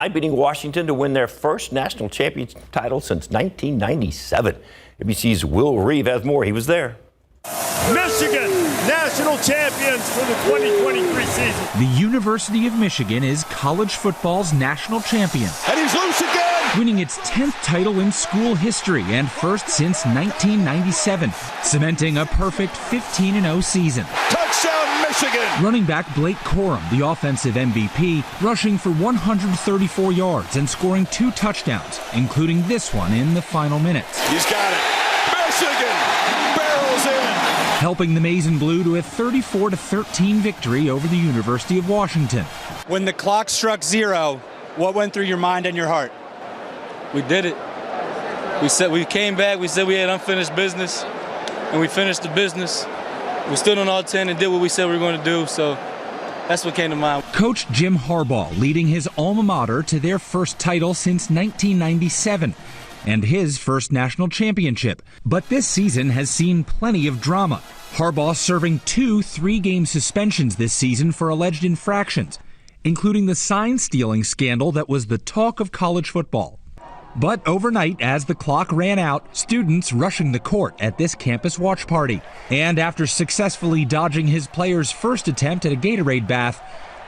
Beating Washington to win their first national champion title since 1997. ABC's Will Reeve has more. He was there. Michigan, national champions for the 2023 season. The University of Michigan is college football's national champion. And he's loose again! Winning its 10th title in school history and first since 1997, cementing a perfect 15-0 season. Touchdown, Michigan! Running back Blake Corum, the offensive MVP, rushing for 134 yards and scoring 2 touchdowns, including this one in the final minutes. He's got it. Michigan barrels in. Helping the Maize and Blue to a 34-13 victory over the University of Washington. When the clock struck 0, what went through your mind and your heart? We did it. We came back, we said we had unfinished business, and we finished the business. We stood on all 10 and did what we said we were going to do, so that's what came to mind. Coach Jim Harbaugh leading his alma mater to their first title since 1997 and his first national championship. But this season has seen plenty of drama. Harbaugh serving 2 3-game suspensions this season for alleged infractions, including the sign-stealing scandal that was the talk of college football. But overnight, as the clock ran out, students rushing the court at this campus watch party. And after successfully dodging his player's first attempt at a Gatorade bath,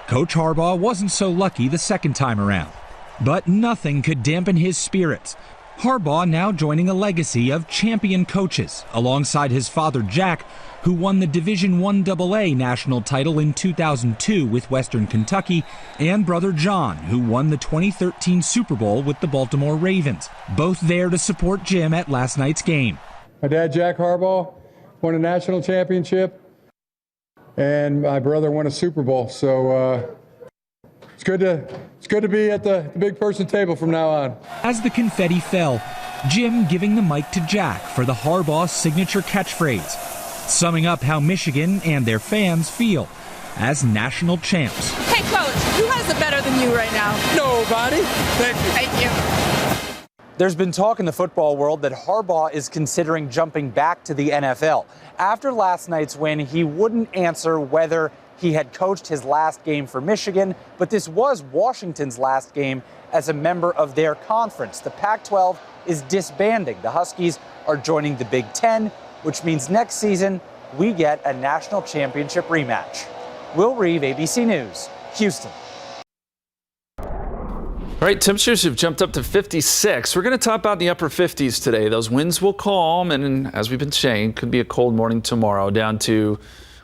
Coach Harbaugh wasn't so lucky the second time around. But nothing could dampen his spirits. Harbaugh now joining a legacy of champion coaches, alongside his father Jack, who won the Division I AA national title in 2002 with Western Kentucky, and brother John, who won the 2013 Super Bowl with the Baltimore Ravens, both there to support Jim at last night's game. My dad, Jack Harbaugh, won a national championship, and my brother won a Super Bowl. So it's good to be at the big person table from now on. As the confetti fell, Jim giving the mic to Jack for the Harbaugh signature catchphrase, summing up how Michigan and their fans feel as national champs. Hey, Coach, who has it better than you right now? Nobody. Thank you. Thank you. There's been talk in the football world that Harbaugh is considering jumping back to the NFL. After last night's win, he wouldn't answer whether he had coached his last game for Michigan, but this was Washington's last game as a member of their conference. The Pac-12 is disbanding. The Huskies are joining the Big Ten, which means next season we get a national championship rematch. Will Reeve, ABC News, Houston. All right, temperatures have jumped up to 56. We're going to top out in the upper 50s today. Those winds will calm, and as we've been saying, could be a cold morning tomorrow, down to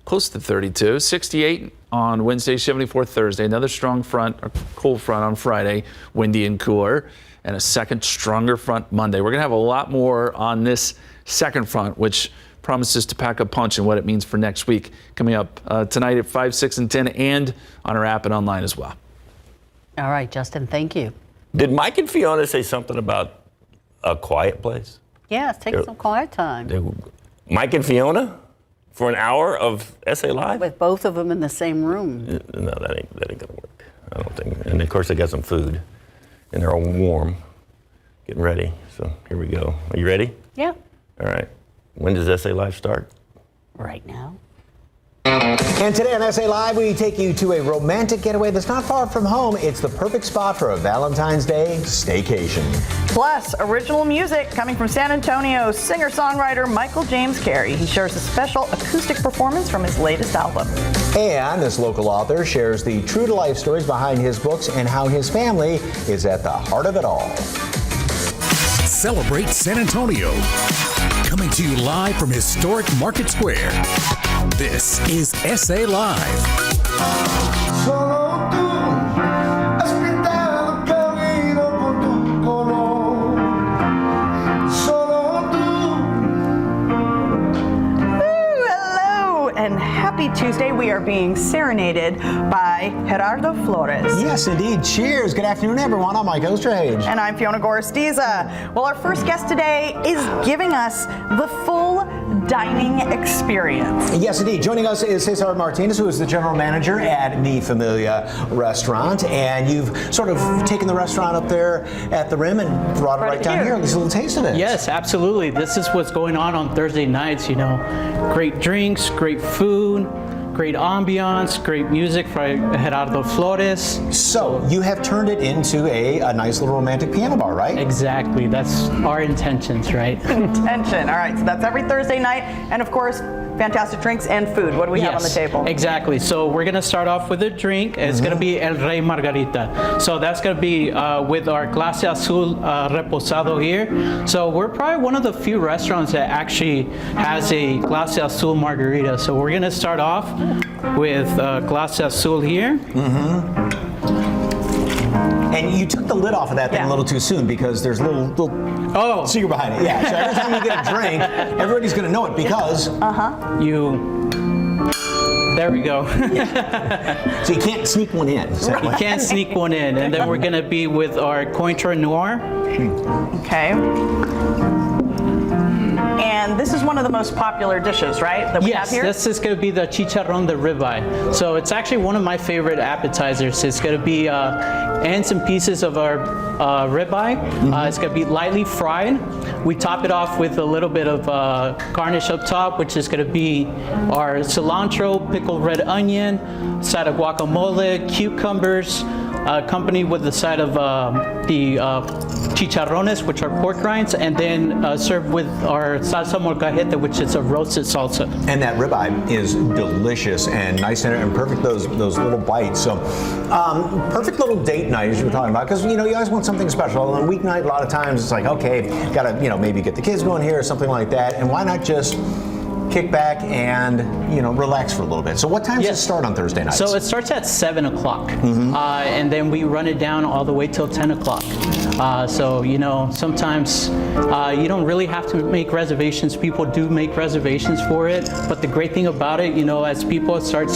close to 32. 68 on Wednesday, 74 Thursday. Another strong front, or cold front on Friday, windy and cooler, and a second stronger front Monday. We're going to have a lot more on this second front, which promises to pack a punch and what it means for next week, coming up tonight at 5, 6, and 10, and on our app and online as well. All right, Justin, thank you. Did Mike and Fiona say something about a quiet place? Yes, take some quiet time. Mike and Fiona for an hour of SA Live? With both of them in the same room. No, that ain't gonna work. I don't think. And of course they got some food, and they're all warm, getting ready. So here we go. Are you ready? Yeah. All right. When does SA Live start? Right now. And today on SA Live, we take you to a romantic getaway that's not far from home. It's the perfect spot for a Valentine's Day staycation. Plus, original music coming from San Antonio singer-songwriter Michael James Carey. He shares a special acoustic performance from his latest album. And this local author shares the true-to-life stories behind his books and how his family is at the heart of it all. Celebrate San Antonio. Coming to you live from historic Market Square. This is SA Live. Happy Tuesday. We are being serenaded by Gerardo Flores. Yes, indeed. Cheers. Good afternoon, everyone. I'm Mike Osterhage. And I'm Fiona Gorostiza. Well, our first guest today is giving us the full dining experience. Yes, indeed. Joining us is Cesar Martinez, who is the general manager at Mi Familia Restaurant. And you've sort of taken the restaurant up there at the Rim and brought it right down here. Let's get a little taste of it. Yes, absolutely. This is what's going on Thursday nights, you know. Great drinks, great food, great ambiance, great music for Gerardo Flores. So you have turned it into a nice little romantic piano bar, right? Exactly. That's our intentions, right? Intention. All right. So that's every Thursday night. And of course, fantastic drinks and food. What do we have on the table? Exactly. So we're going to start off with a drink. It's going to be El Rey Margarita. So that's going to be with our Clase Azul Reposado here. So we're probably one of the few restaurants that actually has a Clase Azul Margarita. So we're going to start off with Clase Azul here. And you took the lid off of that thing a little too soon because there's a little secret behind it. Yeah. So every time you get a drink, everybody's going to know it because There we go. So you can't sneak one in. You can't sneak one in. And then we're going to be with our Cointreau Noir. Okay. And this is one of the most popular dishes, right, that we have here? Yes, this is going to be the chicharrón de ribeye. So it's actually one of my favorite appetizers. It's going to be ends and pieces of our ribeye. It's going to be lightly fried. We top it off with a little bit of garnish up top, which is going to be our cilantro, pickled red onion, side of guacamole, cucumbers, accompanied with the side of the chicharrones, which are pork rinds, and then served with our salsa molcajete, which is a roasted salsa. And that ribeye is delicious and nice and perfect, those little bites. So perfect little date night, as you were talking about, because you always want something special. On weeknight, a lot of times it's like, okay, gotta maybe get the kids going here or something like that, and why not just kick back and relax for a little bit. So what time does it start on Thursday nights? So it starts at 7 o'clock, and then we run it down all the way till 10 o'clock. So sometimes you don't really have to make reservations. People do make reservations for it, but the great thing about it, as people start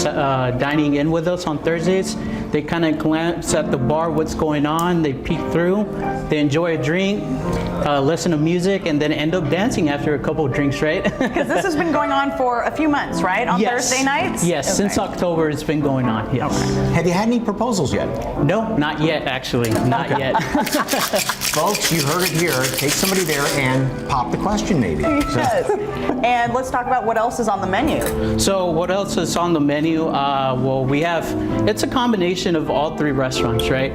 dining in with us on Thursdays, they kind of glance at the bar, what's going on, they peek through, they enjoy a drink, listen to music, and then end up dancing after a couple of drinks, right? Because this has been going on for a few months, right? On Thursday nights? Yes, Okay. since October it's been going on, yes. Okay. Have you had any proposals yet? No, not yet, actually. Not yet. Folks, you heard it here. Take somebody there and pop the question, maybe. Yes. And let's talk about what else is on the menu. So what else is on the menu? Well, we have, it's a combination of all three restaurants, right?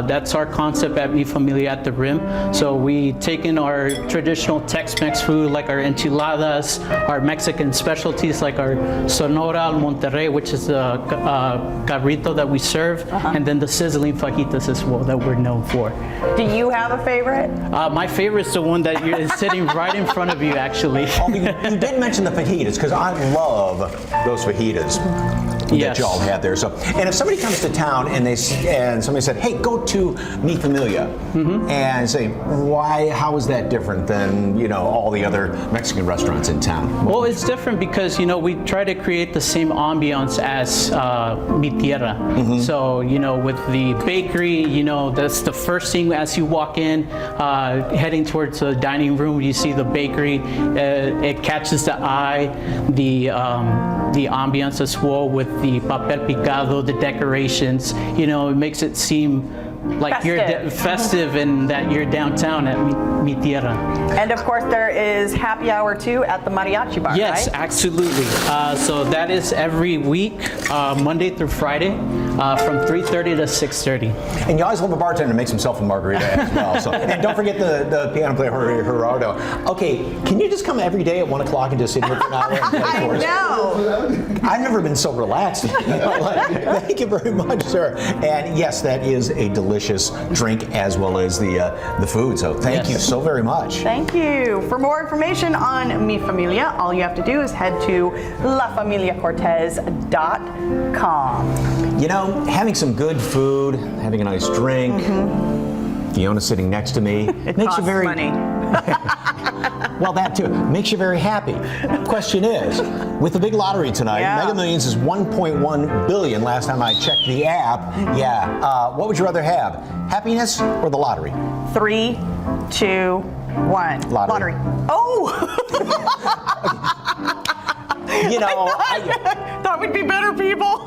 That's our concept at Mi Familia at the Rim. So we take in our traditional Tex-Mex food like our enchiladas, our Mexican specialties like our Sonora al Monterrey, which is the cabrito that we serve, and then the sizzling fajitas as well that we're known for. Do you have a favorite? My favorite is the one that is sitting right in front of you, actually. You did mention the fajitas, because I love those fajitas that y'all have there. So, and if somebody comes to town and somebody said, "Hey, go to Mi Familia," and say, "Why? How is that different than all the other Mexican restaurants in town?" Well, it's different because we try to create the same ambiance as Mi Tierra. So with the bakery, that's the first thing as you walk in, heading towards the dining room. You see the bakery. It catches the eye. The ambiance as well with the papel picado, the decorations. It makes it seem like festive. You're festive and that you're downtown at Mi Tierra. And of course, there is happy hour too at the Mariachi Bar, yes, right? absolutely. So that is every week, Monday through Friday, from 3:30 to 6:30. And you always love a bartender makes himself a margarita as well. So, and don't forget the piano player Gerardo. Okay, can you just come every day at 1 o'clock and just sit here for an hour and play for us? I know. I've never been so relaxed. Thank you very much, sir. And yes, that is a delicious drink as well as the food. So thank you so very much. Thank you. For more information on Mi Familia, all you have to do is head to lafamiliacortez.com. Having some good food, having a nice drink, Fiona sitting next to me, It makes costs you very money. Well, that too makes you very happy. Question is, with the big lottery tonight, Mega Millions is 1.1 billion. Last time I checked the app. What would you rather have, happiness or the lottery? 3, 2, 1. Lottery. Oh. I thought we'd be better people.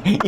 you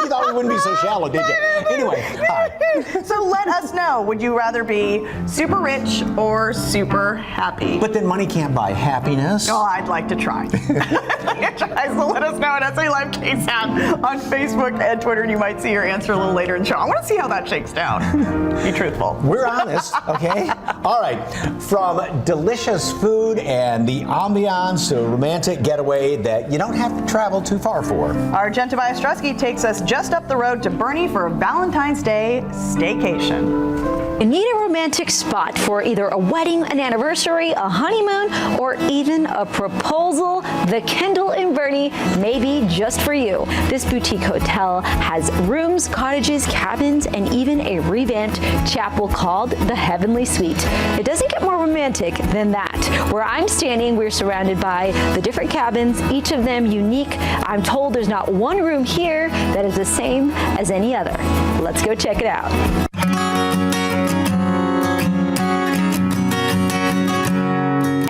thought we wouldn't be so shallow, did you? Anyway, hi. So let us know, would you rather be super rich or super happy? But then money can't buy happiness. Oh, I'd like to try. So let us know at SA Live KSAT on Facebook and Twitter, and you might see your answer a little later in the show. I want to see how that shakes down. Be truthful. We're honest, okay? All right. From delicious food and the ambiance to a romantic getaway that you don't have to travel too far for. Our Jen Tobias Strusky takes us just up the road to Bernie for a Valentine's Day staycation. You need a romantic spot for either a wedding, an anniversary, a honeymoon, or even a proposal. The Kendall in Bernie may be just for you. This boutique hotel has rooms, cottages, cabins, and even a revamped chapel called the Heavenly Suite. It doesn't get more romantic than that. Where I'm standing, we're surrounded by the different cabins, each of them unique. I'm told there's not one room here that is the same as any other. Let's go check it out.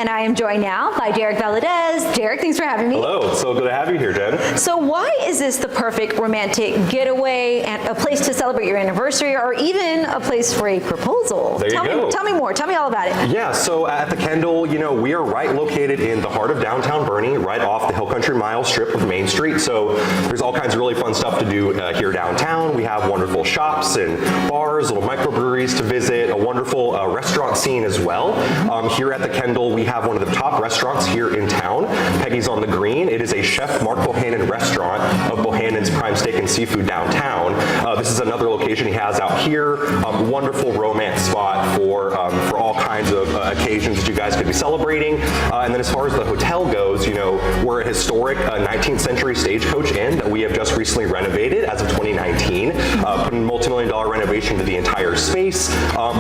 And I am joined now by Derek Valadez. Derek, thanks for having me. Hello, it's so good to have you here, Jen. So why is this the perfect romantic getaway and a place to celebrate your anniversary or even a place for a proposal? There you go. Tell me more. Tell me all about it. Yeah, so at the Kendall, we are right located in the heart of downtown Bernie, right off the Hill Country Mile strip of Main Street. So there's all kinds of really fun stuff to do here downtown. We have wonderful shops and bars, little microbreweries to visit, a wonderful restaurant scene as well. Here at the Kendall, we have one of the top restaurants here in town, Peggy's on the Green. It is a Chef Mark Bohannon restaurant of Bohannon's Prime Steak and Seafood downtown. This is another location he has out here. Wonderful romance spot for all kinds of occasions that you guys could be celebrating. And then as far as the hotel goes, we're a historic 19th century stagecoach inn that we have just recently renovated as of 2019, put a multi-million-dollar renovation to the entire space.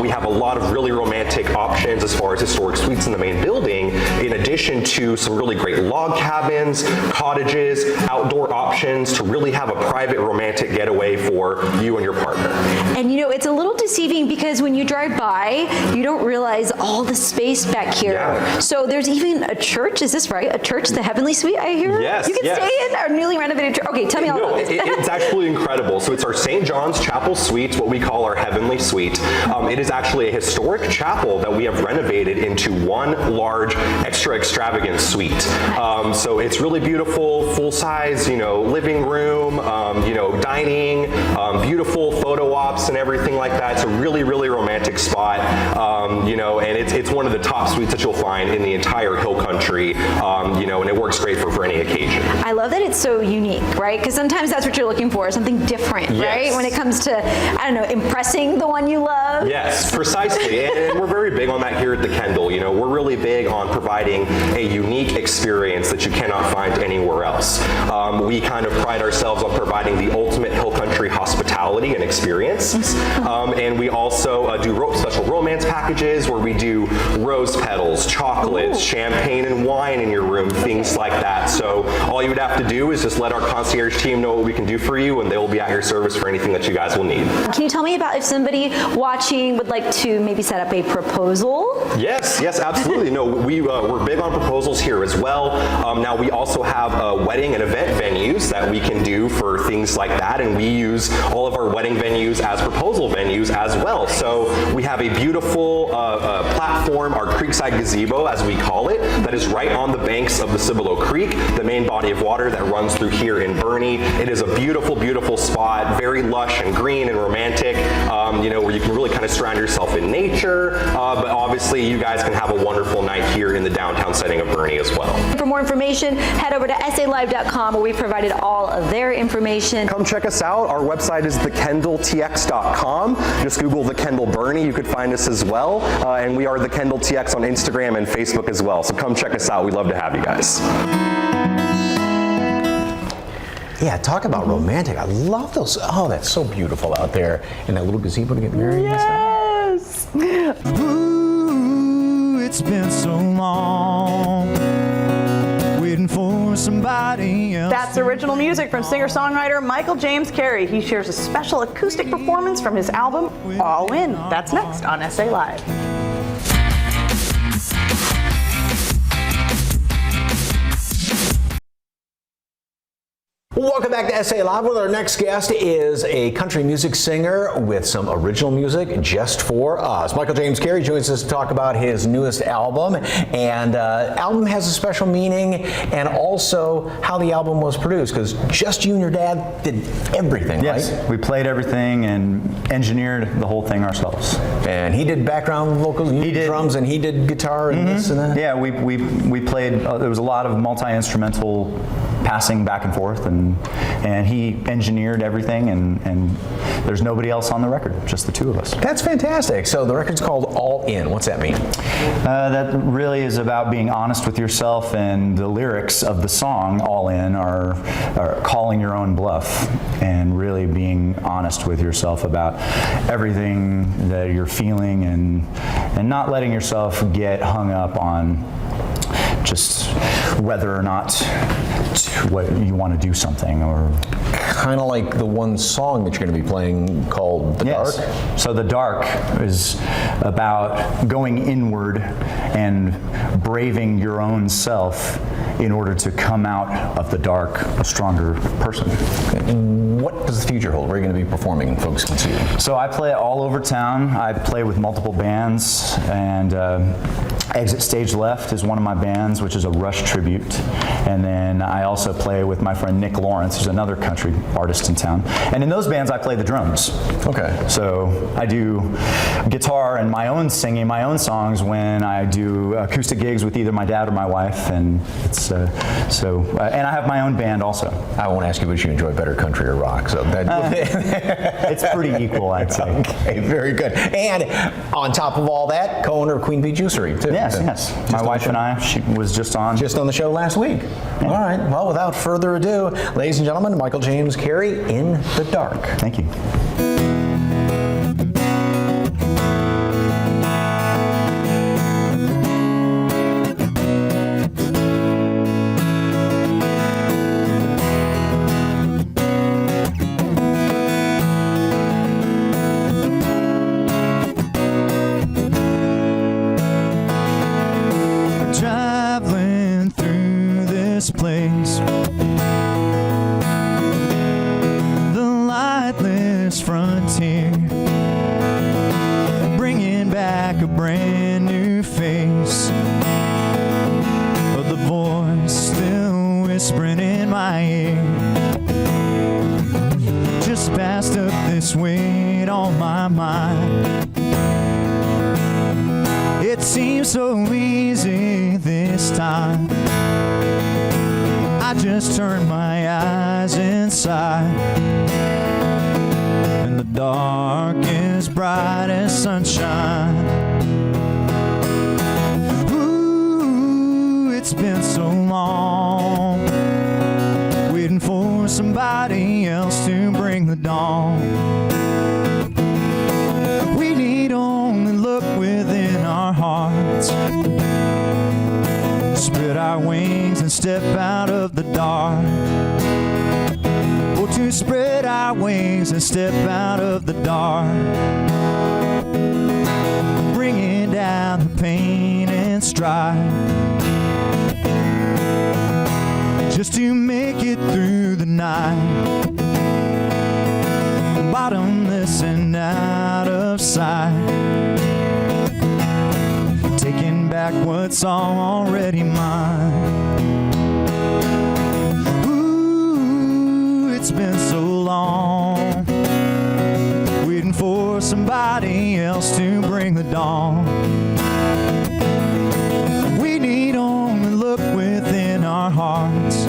We have a lot of really romantic options as far as historic suites in the main building, in addition to some really great log cabins, cottages, outdoor options to really have a private romantic getaway for you and your partner. And it's a little deceiving because when you drive by, you don't realize all the space back here. Yeah. So there's even a church, is this right? A church, the Heavenly Suite, I hear? Yes. You can stay in our newly renovated church. Okay, tell me all about this. It's actually incredible. So it's our St. John's Chapel Suite, what we call our Heavenly Suite. It is actually a historic chapel that we have renovated into one large, extra extravagant suite. So it's really beautiful, full-size, living room, dining, beautiful photo ops and everything like that. It's a really, really romantic spot, and it's one of the top suites that you'll find in the entire Hill Country, and it works great for any occasion. I love that it's so unique, right? Because sometimes that's what you're looking for, something different, right? When it comes to, impressing the one you love. Yes, precisely. And we're very big on that here at the Kendall. We're really big on providing a unique experience that you cannot find anywhere else. We kind of pride ourselves on providing the ultimate Hill Country hospitality and experience. And we also do special romance packages where we do rose petals, chocolates, champagne and wine in your room, things like that. So all you would have to do is just let our concierge team know what we can do for you, and they will be at your service for anything that you guys will need. Can you tell me about if somebody watching would like to maybe set up a proposal? Yes, absolutely. No, we're big on proposals here as well. Now we also have wedding and event venues that we can do for things like that, and we use all of our wedding venues as proposal venues as well. So we have a beautiful platform, our Creekside Gazebo, as we call it, that is right on the banks of the Cibolo Creek, the main body of water that runs through here in Bernie. It is a beautiful, beautiful spot, very lush and green and romantic, where you can really kind of surround yourself in nature, but obviously you guys can have a wonderful night here in the downtown setting of Bernie as well. For more information, head over to SALive.com where we provided all of their information. Come check us out. Our website is thekendalltx.com. Just Google The Kendall Bernie. You could find us as well. And we are The Kendall TX on Instagram and Facebook as well. So come check us out. We'd love to have you guys. Yeah, talk about romantic. I love those. Oh, that's so beautiful out there. And that little gazebo to get married. Yes. Ooh, it's been so long waiting for somebody else. That's original music from singer-songwriter Michael James Carey. He shares a special acoustic performance from his album, All In. That's next on SA Live. Welcome back to SA Live. With our next guest is a country music singer with some original music just for us. Michael James Carey joins us to talk about his newest album, and album has a special meaning, and also how the album was produced, because just you and your dad did everything, yes, right? We played everything and engineered the whole thing ourselves. And he did background vocals, you did drums, and he did guitar and this and that? Yeah, we played, there was a lot of multi-instrumental passing back and forth, and he engineered everything, and there's nobody else on the record, just the two of us. That's fantastic. So the record's called All In. What's that mean? That really is about being honest with yourself, and the lyrics of the song All In are calling your own bluff and really being honest with yourself about everything that you're feeling, and not letting yourself get hung up on just whether or not what you want to do something, or kind of like the one song that you're going to be playing called The Dark. So The Dark is about going inward and braving your own self in order to come out of the dark a stronger person. What does the future hold? Where are you going to be performing, folks can see you? So I play all over town. I play with multiple bands, and Exit Stage Left is one of my bands, which is a Rush tribute. And then I also play with my friend Nick Lawrence, who's another country artist in town. And in those bands, I play the drums. Okay. So I do guitar and my own singing, my own songs when I do acoustic gigs with either my dad or my wife. And it's and I have my own band also. I won't ask you which you enjoy better, country or rock. So that it's pretty equal, I'd say. Okay, very good. And on top of all that, co-owner of Queen Bee Juicery too. Yes. My wife and I, she was just on the show last week. Yeah. All right. Well, without further ado, ladies and gentlemen, Michael James Carey in The Dark. Thank you. Traveling through this place, the lightless frontier, bringing back a brand new face, but the voice still whispering in my ear, just passed up this weight on my mind. It seems so easy this time. I just turned my eyes inside, and the dark is bright as sunshine. Ooh, it's been so long, waiting for somebody else to bring the dawn. We need only look within our hearts, spread our wings and step out of the dark. Oh, to spread our wings and step out of the dark, bringing down the pain and strife, just to make it through the night, bottomless and out of sight, taking back what's already mine. Ooh, it's been so long, waiting for somebody else to bring the dawn. We need only look within our hearts,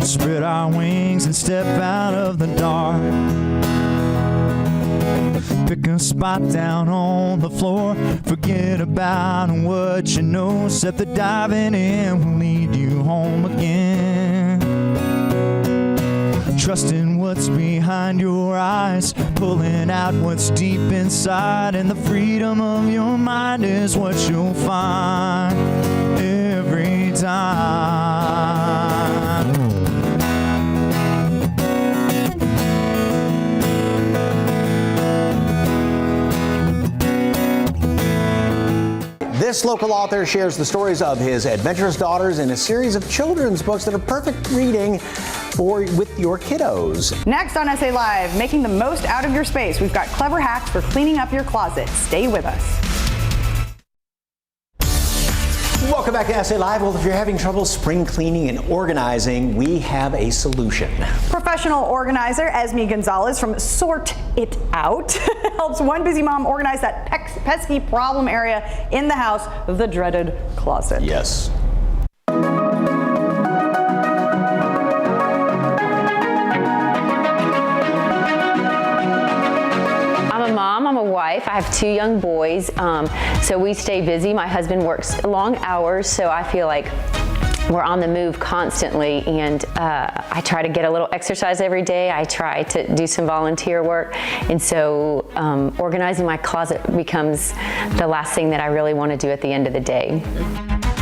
spread our wings and step out of the dark. Pick a spot down on the floor, forget about what you know, set the diving in, will lead you home again. Trusting what's behind your eyes, pulling out what's deep inside, and the freedom of your mind is what you'll find every time. This local author shares the stories of his adventurous daughters in a series of children's books that are perfect reading with your kiddos. Next on SA Live, making the most out of your space. We've got clever hacks for cleaning up your closet. Stay with us. Welcome back to SA Live. Well, if you're having trouble spring cleaning and organizing, we have a solution. Professional organizer Esme Gonzalez from Sort It Out helps one busy mom organize that pesky problem area in the house, the dreaded closet. Yes. I'm a wife. I have 2 young boys, so we stay busy. My husband works long hours, so I feel like we're on the move constantly, and I try to get a little exercise every day. I try to do some volunteer work, and so organizing my closet becomes the last thing that I really want to do at the end of the day.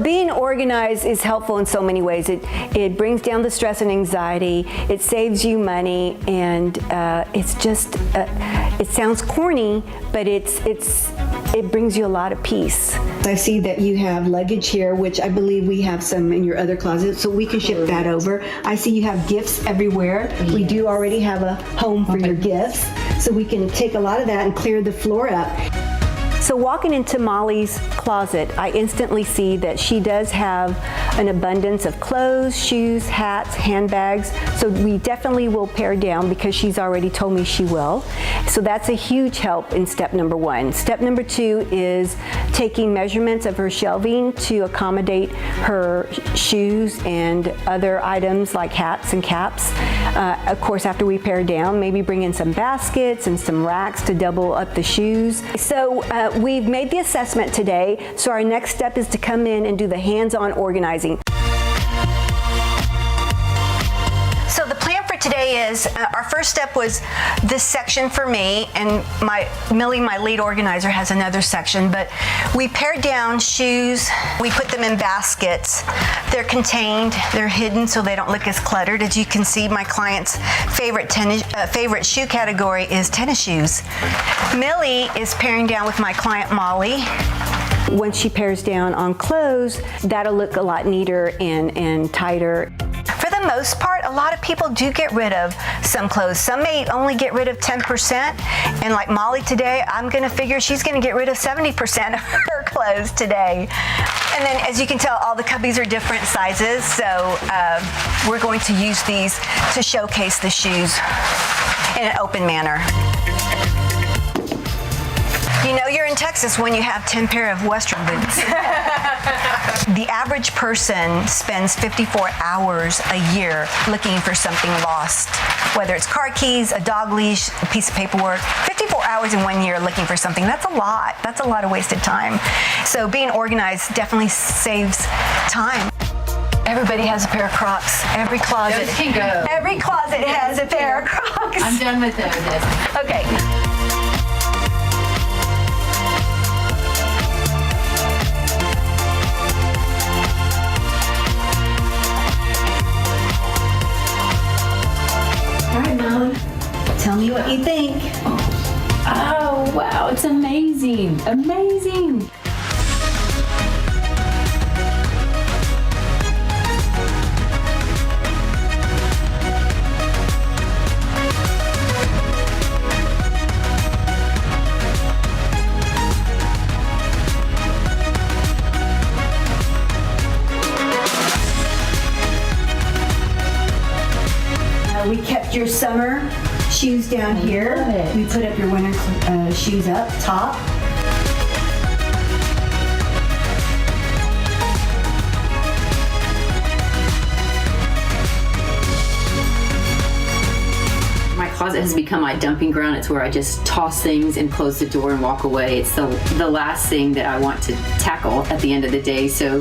Being organized is helpful in so many ways. It brings down the stress and anxiety, it saves you money, and it's just, it sounds corny, but it brings you a lot of peace. I see that you have luggage here, which I believe we have some in your other closet, so we can ship that over. I see you have gifts everywhere. We do already have a home for your gifts, so we can take a lot of that and clear the floor up. So walking into Molly's closet, I instantly see that she does have an abundance of clothes, shoes, hats, handbags. So we definitely will pare down because she's already told me she will. So that's a huge help in step number 1. Step number 2 is taking measurements of her shelving to accommodate her shoes and other items like hats and caps. Of course, after we pare down, maybe bring in some baskets and some racks to double up the shoes. So we've made the assessment today, so our next step is to come in and do the hands-on organizing. So the plan for today is, our first step was this section for me, and Millie, my lead organizer, has another section, but we pared down shoes, we put them in baskets. They're contained, they're hidden so they don't look as cluttered. As you can see, my client's favorite shoe category is tennis shoes. Millie is paring down with my client Molly. Once she pares down on clothes, that'll look a lot neater and tighter. For the most part, a lot of people do get rid of some clothes. Some may only get rid of 10%, and like Molly today, I'm gonna figure she's gonna get rid of 70% of her clothes today. And then, as you can tell, all the cubbies are different sizes, so we're going to use these to showcase the shoes in an open manner. You know you're in Texas when you have 10 pair of Western boots. The average person spends 54 hours a year looking for something lost, whether it's car keys, a dog leash, a piece of paperwork. 54 hours in 1 year looking for something, that's a lot. That's a lot of wasted time. So being organized definitely saves time. Everybody has a pair of Crocs. Every closet. Those can go. Every closet has a pair of Crocs. I'm done with those. Okay. All right, Mom, tell me what you think. Oh, wow, it's amazing. Amazing. We kept your summer shoes down here. We put up your winter shoes up top. My closet has become my dumping ground. It's where I just toss things and close the door and walk away. It's the last thing that I want to tackle at the end of the day. So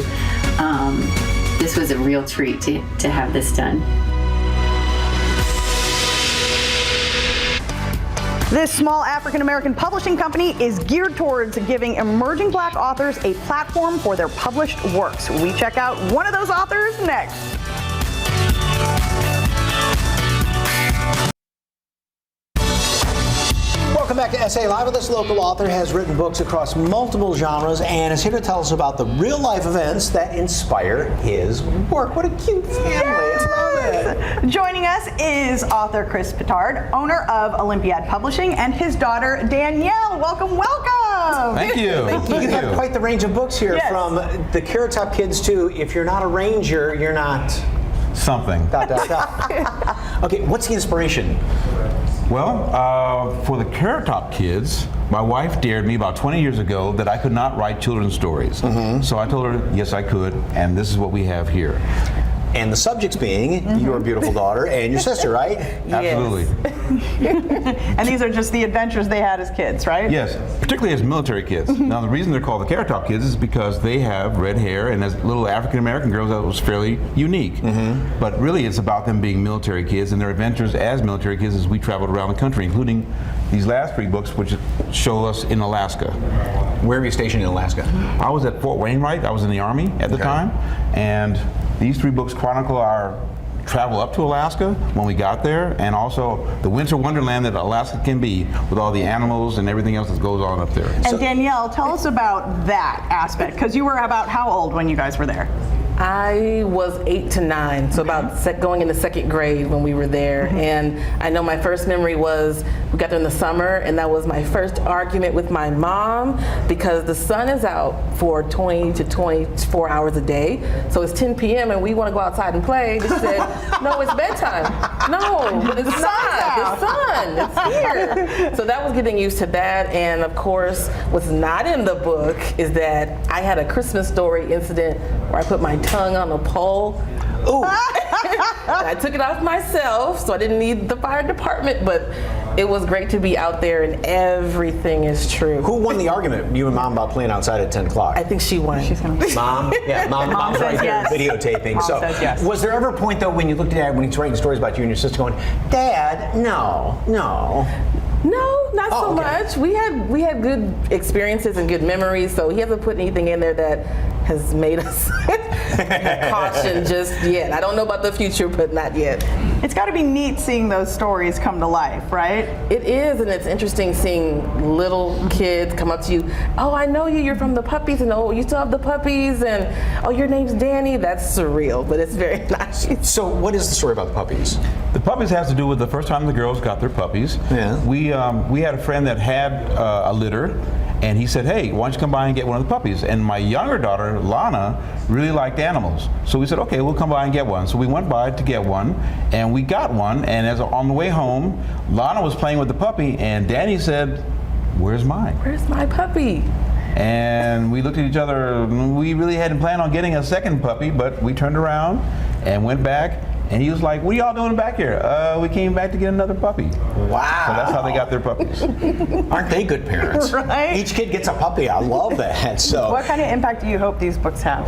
this was a real treat to have this done. This small African-American publishing company is geared towards giving emerging Black authors a platform for their published works. We check out one of those authors next. Welcome Welcome back to SA Live. This local author has written books across multiple genres and is here to tell us about the real-life events that inspire his work. What a cute family. I love it. Joining us is author Chris Pittard, owner of Olympiad Publishing, and his daughter Danielle. Welcome, welcome. Thank you. You have quite the range of books here, from the Carrot Top Kids to If You're Not a Ranger, You're Not... Something. Okay, what's the inspiration? Well, for the Carrot Top Kids, my wife dared me about 20 years ago that I could not write children's stories. So I told her, yes, I could, and this is what we have here. And the subjects being your beautiful daughter and your sister, right? Absolutely. And these are just the adventures they had as kids, right? Yes, particularly as military kids. Now, the reason they're called the Carrot Top Kids is because they have red hair, and as little African-American girls, that was fairly unique. But really, it's about them being military kids and their adventures as military kids as we traveled around the country, including these last 3 books, which show us in Alaska. Where were you stationed in Alaska? I was at Fort Wainwright. I was in the Army at the time, and these 3 books chronicle our travel up to Alaska when we got there, and also the winter wonderland that Alaska can be with all the animals and everything else that goes on up there. And Danielle, tell us about that aspect, because you were about how old when you guys were there? I was 8 to 9, so about going into 2nd grade when we were there. And I know my first memory was we got there in the summer, and that was my first argument with my mom because the sun is out for 20 to 24 hours a day. So it's 10 p.m. and we want to go outside and play. She said, no, it's bedtime. No, but it's not. The sun, it's here. So that was getting used to that. And of course, what's not in the book is that I had a Christmas Story incident where I put my tongue on a pole. Ooh. I took it off myself, so I didn't need the fire department, but it was great to be out there and everything is true. Who won the argument, you and Mom, about playing outside at 10 o'clock? I think she won. Mom? Yeah, Mom's right there videotaping. Mom So says yes. was there ever a point, though, when you looked at Dad, when he's writing stories about you and your sister going, Dad, no. No, not so much. We had good experiences and good memories, so he hasn't put anything in there that has made us caution just yet. I don't know about the future, but not yet. It's got to be neat seeing those stories come to life, right? It is, and it's interesting seeing little kids come up to you. Oh, I know you. You're from the puppies, and oh, you still have the puppies, and oh, your name's Danny. That's surreal, but it's very nice. So, what is the story about the puppies? The puppies has to do with the first time the girls got their puppies. Yeah. We had a friend that had a litter, and he said, hey, why don't you come by and get one of the puppies? And my younger daughter, Lana, really liked animals. So we said, okay, we'll come by and get one. So we went by to get one, and we got one. And on the way home, Lana was playing with the puppy, and Danny said, where's mine? Where's my puppy? And we looked at each other. We really hadn't planned on getting a second puppy, but we turned around and went back. And he was like, what are y'all doing back here? We came back to get another puppy. Wow. So that's how they got their puppies. Aren't they good parents? Right? Each kid gets a puppy. I love that. So, what kind of impact do you hope these books have?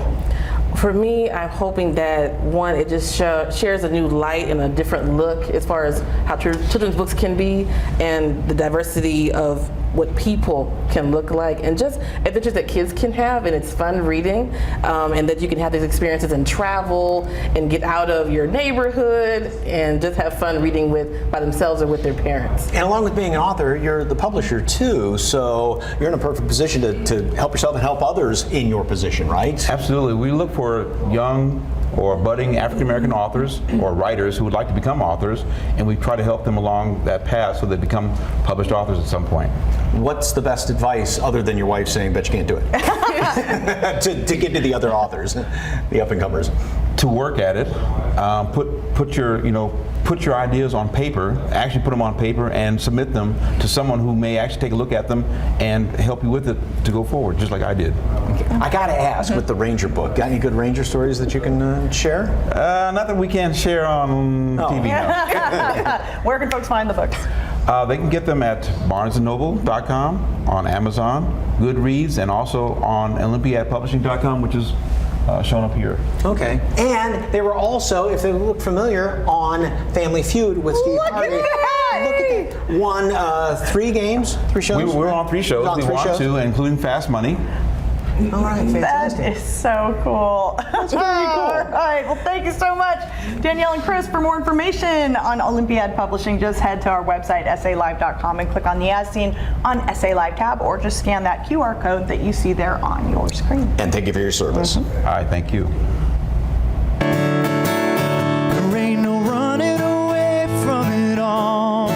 For me, I'm hoping that, one, it just shares a new light and a different look as far as how children's books can be and the diversity of what people can look like and just adventures that kids can have, and it's fun reading, and that you can have these experiences and travel and get out of your neighborhood and just have fun reading by themselves or with their parents. And along with being an author, you're the publisher too, so you're in a perfect position to help yourself and help others in your position, right? Absolutely. We look for young or budding African-American authors or writers who would like to become authors, and we try to help them along that path so they become published authors at some point. What's the best advice, other than your wife saying, bet you can't do it, to get to the other authors, the up-and-comers? To work at it, put your ideas on paper, actually put them on paper and submit them to someone who may actually take a look at them and help you with it to go forward, just like I did. I gotta ask, with the Ranger book, got any good Ranger stories that you can share? Not that we can't share on TV now. Where can folks find the books? They can get them at barnesandnoble.com, on Amazon, Goodreads, and also on olympiadpublishing.com, which is shown up here. Okay. And they were also, if they look familiar, on Family Feud with Steve Harvey. Look at that. Won 3 games, 3 shows? We were on 3 shows. We won 2, including Fast Money. All right, fantastic. That is so cool. That's very cool. All right, well, thank you so much, Danielle and Chris. For more information on Olympiad Publishing, just head to our website, SALive.com, and click on the As Seen on SA Live tab, or just scan that QR code that you see there on your screen. And thank you for your service. All right, thank you. There ain't no running away from it all.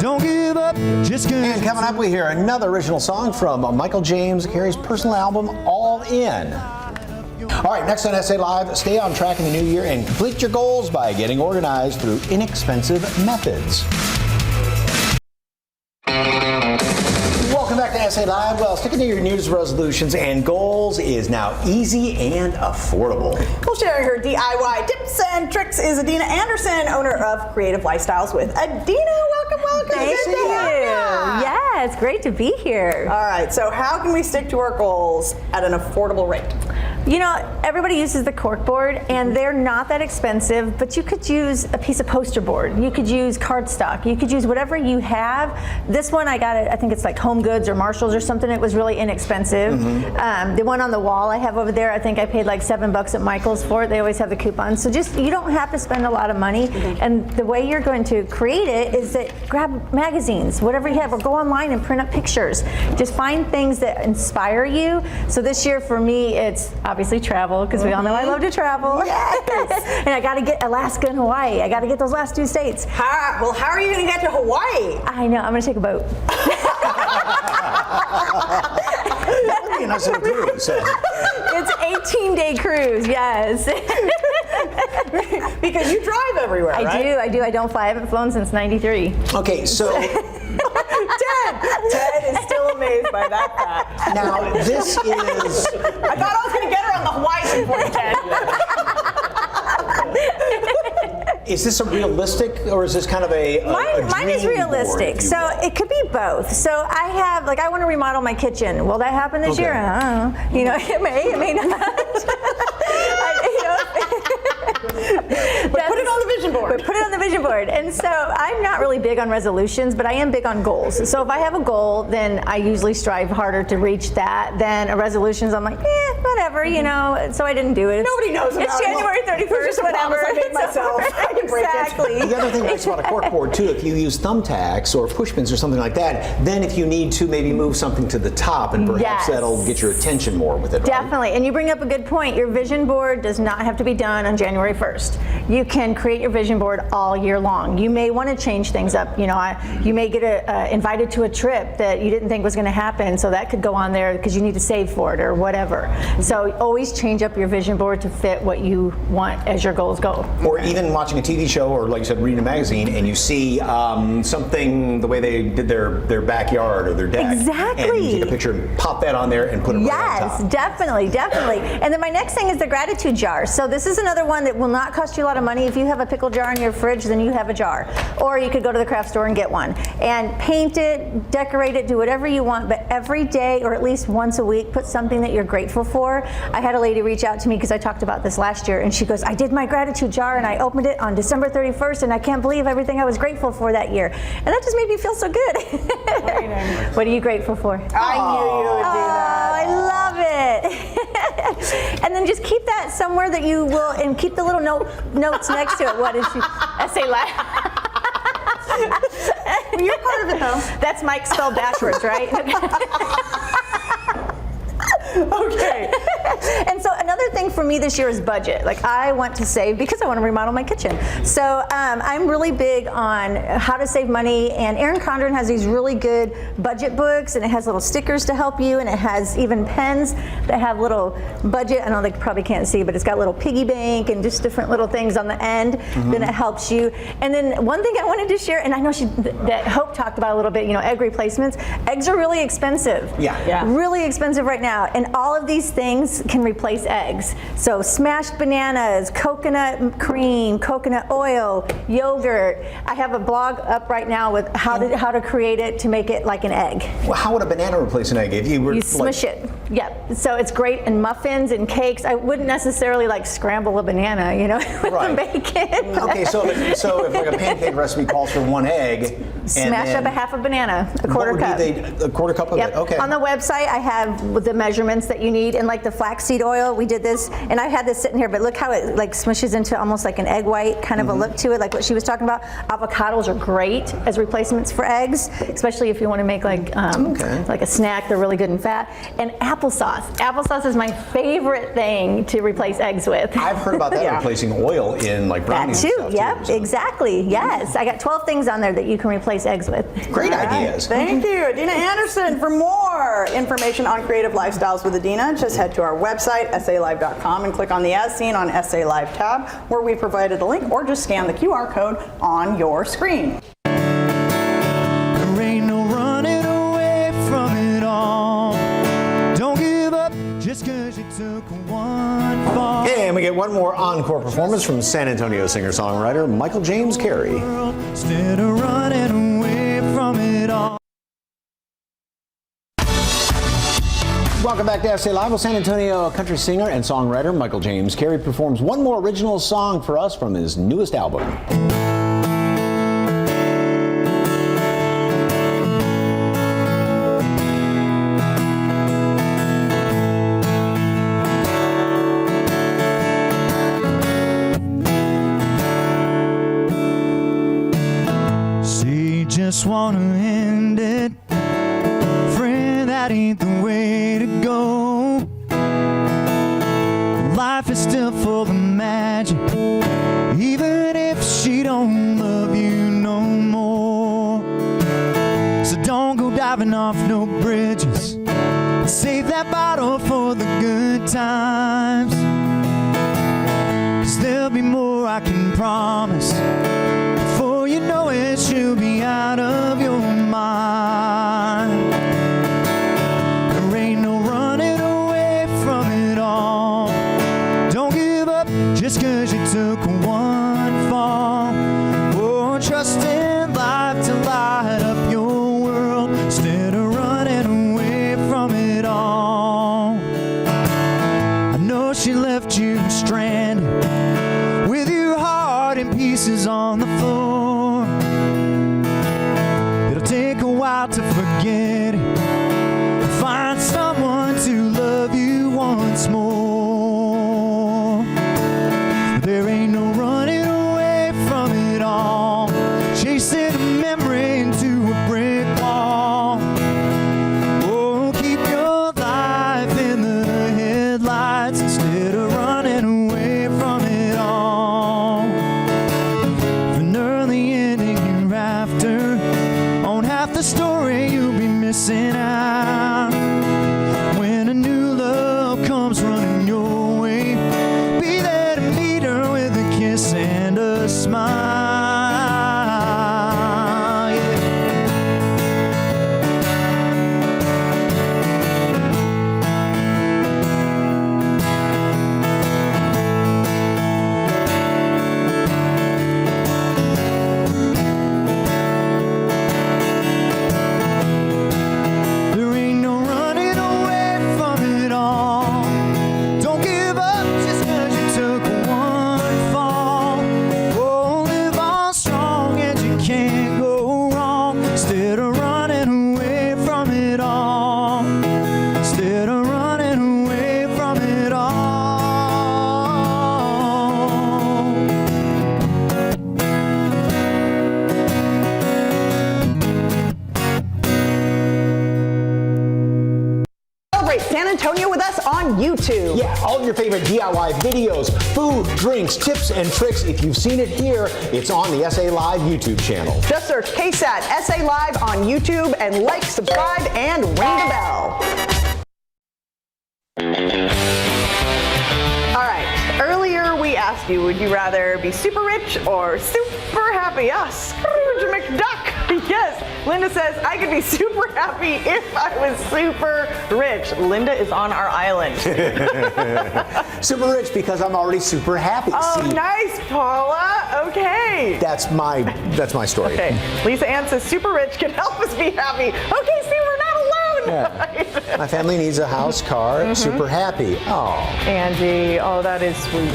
Don't give up, just gonna. And coming up, we hear another original song from Michael James Carey's personal album, All In. All right, next on SA Live, stay on track in the new year and complete your goals by getting organized through inexpensive methods. Welcome back to SA Live. Well, sticking to your New Year's resolutions and goals is now easy and affordable. Well, sharing her DIY tips and tricks is Adina Anderson, owner of Creative Lifestyles with Adina. Welcome. Thank Good to you. have ya. Yeah, it's great to be here. All right, so how can we stick to our goals at an affordable rate? You know, everybody uses the corkboard, and they're not that expensive, but you could use a piece of poster board. You could use cardstock. You could use whatever you have. This one I got it, I think it's like Home Goods or Marshalls or something. It was really inexpensive. The one on the wall I have over there, I think I paid like $7 at Michael's for it. They always have the coupons. So just, you don't have to spend a lot of money. And the way you're going to create it is that grab magazines, whatever you have, or go online and print up pictures. Just find things that inspire you. So this year for me, it's obviously travel, because we all know I love to travel. Yes. And I got to get Alaska and Hawaii. I got to get those last two states. How are you going to get to Hawaii? I know. I'm going to take a boat. That would be a nice little cruise. It's an 18-day cruise, yes. Because you drive everywhere, right? I do. I don't fly. I haven't flown since '93. Okay, so Ted is still amazed by that fact. now this is. I thought I was going to get her on the Hawaii thing for you, Ted. Is this a realistic, or is this kind of a Mine is dream realistic, board, if you so will? it could be both. So I have, like, I want to remodel my kitchen. Will that happen this year? I don't know. You know, it may not. But put it on the vision board. But put it on the vision board. And so I'm not really big on resolutions, but I am big on goals. So if I have a goal, then I usually strive harder to reach that than a resolutions. I'm like, whatever, you know. So I didn't do it. Nobody knows about It's it. January 31st, whatever. I made myself. I can break Exactly. The other thing that's about a corkboard too, if you use thumbtacks or push pins or something like that, then if you need to maybe move something to the top, and perhaps Yes. that'll get your attention more with it, right? Definitely, and you bring up a good point. Your vision board does not have to be done on January 1st. You can create your vision board all year long. You may want to change things up. You know, you may get invited to a trip that you didn't think was going to happen, so that could go on there because you need to save for it or whatever. So always change up your vision board to fit what you want as your goals go. Or even watching a TV show, or like you said, reading a magazine, and you see something, the way they did their backyard or their deck. Exactly. And you take a picture and pop that on there and put it right on top. Yes, definitely. And then my next thing is the gratitude jar. So this is another one that will not cost you a lot of money. If you have a pickle jar in your fridge, then you have a jar. Or you could go to the craft store and get one. And paint it, decorate it, do whatever you want, but every day or at least once a week, put something that you're grateful for. I had a lady reach out to me because I talked about this last year, and she goes, I did my gratitude jar and I opened it on December 31st, and I can't believe everything I was grateful for that year. And that just made me feel so good. What are you grateful for? I knew you would do that. I love it. And then just keep that somewhere that you will, and keep the little notes next to it. What is she? SA Live. Well, you're part of it, though. That's Mike spelled backwards, right? Okay. And so another thing for me this year is budget. Like, I want to save because I want to remodel my kitchen. So I'm really big on how to save money, and Erin Condren has these really good budget books, and it has little stickers to help you, and it has even pens that have little budget. I know they probably can't see, but it's got little piggy bank and just different little things on the end. Then it helps you. And then one thing I wanted to share, and I know that Hope talked about a little bit, you know, egg replacements. Eggs are really expensive. Yeah. Really expensive right now. And all of these things can replace eggs. So smashed bananas, coconut cream, coconut oil, yogurt. I have a blog up right now with how to create it to make it like an egg. Well, how would a banana replace an egg? If you were You smush it. Yep. So it's great in muffins and cakes. I wouldn't necessarily like scramble a banana, you know, with the bacon. Okay, so if like a pancake recipe calls for 1 egg, Smash up a half a banana, a quarter cup. A quarter cup of it. Okay. On the website, I have the measurements that you need, and like the flaxseed oil, we did this, and I had this sitting here, but look how it like smushes into almost like an egg white kind of a look to it, like what she was talking about. Avocados are great as replacements for eggs, especially if you want to make like a snack. They're really good in fat. And applesauce. Applesauce is my favorite thing to replace eggs with. I've heard about that replacing oil in like brownies. That too. And stuff Yep. Exactly. Yes. I got 12 things on there that you can replace eggs with. Great ideas. Thank you, Adina Anderson. For more information on creative lifestyles with Adina, just head to our website, salive.com, and click on the As Seen on SA Live tab, where we provided a link, or just scan the QR code on your screen. There ain't no running away from it all. Don't give up just 'cause you took one fall. Okay, and we get one more encore performance from San Antonio singer-songwriter Michael James Carey. Instead of running away from it all. Welcome back to SA Live. Well, San Antonio country singer and songwriter Michael James Carey performs one more original song for us from his newest album. She just wanna end it. Friend, that ain't the way to go. Life is still full of magic, even if she don't love you no more. So don't go diving off no bridges. Save that bottle for the good times. 'Cause there'll be more, I can promise. Before you know it, she'll be out of your mind. There ain't no running away from it all. Don't give up just 'cause you took one fall. Oh, trust in life to light up your world instead of running away from it all. I know she left you stranded with your heart in pieces on the floor. It'll take a while to forget it. Find someone to love you once more. There ain't no running away from it all. Chasing a memory into a brick wall. Oh, keep your life in the headlights instead of running away from it all. An early ending hereafter on half the story you'll be missing out. When a new love comes running your way, be there to meet her with a kiss and a smile. Yeah. There ain't no running away from it all. Don't give up just 'cause you took one fall. Oh, live on strong and you can't go wrong. Instead of running away from it all. Instead of running away from it all. Celebrate San Antonio with us on YouTube. Yeah, all of your favorite DIY videos, food, drinks, tips, and tricks. If you've seen it here, it's on the SA Live YouTube channel. Just search KSAT SA Live on YouTube and like, subscribe, and ring the bell. All right. Earlier we asked you, would you rather be super rich or super happy? Ah, Scrooge McDuck. Yes. Linda says, I could be super happy if I was super rich. Linda is on our island. Super rich because I'm already super happy. Oh, See, nice, Paula. Okay. that's my story. Okay. Lisa Ann says, super rich can help us be happy. Okay, see, we're not alone. Yeah. My family needs a house, car, super happy. Oh. Angie, oh, that is sweet.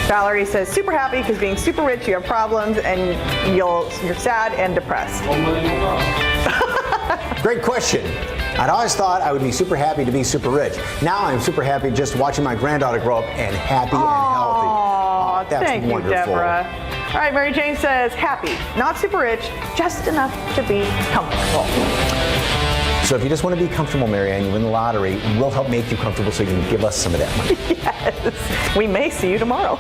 Valerie says, super happy because being super rich, you have problems and you're sad and depressed. Great question. I'd always thought I would be super happy to be super rich. Now I'm super happy just watching my granddaughter grow up and happy and healthy. Oh, That's thank wonderful. you, Deborah. All right, Mary Jane says, happy, not super rich, just enough to be comfortable. So if you just want to be comfortable, Marianne, you win the lottery, we'll help make you comfortable so you can give us some of that money. Yes. We may see you tomorrow.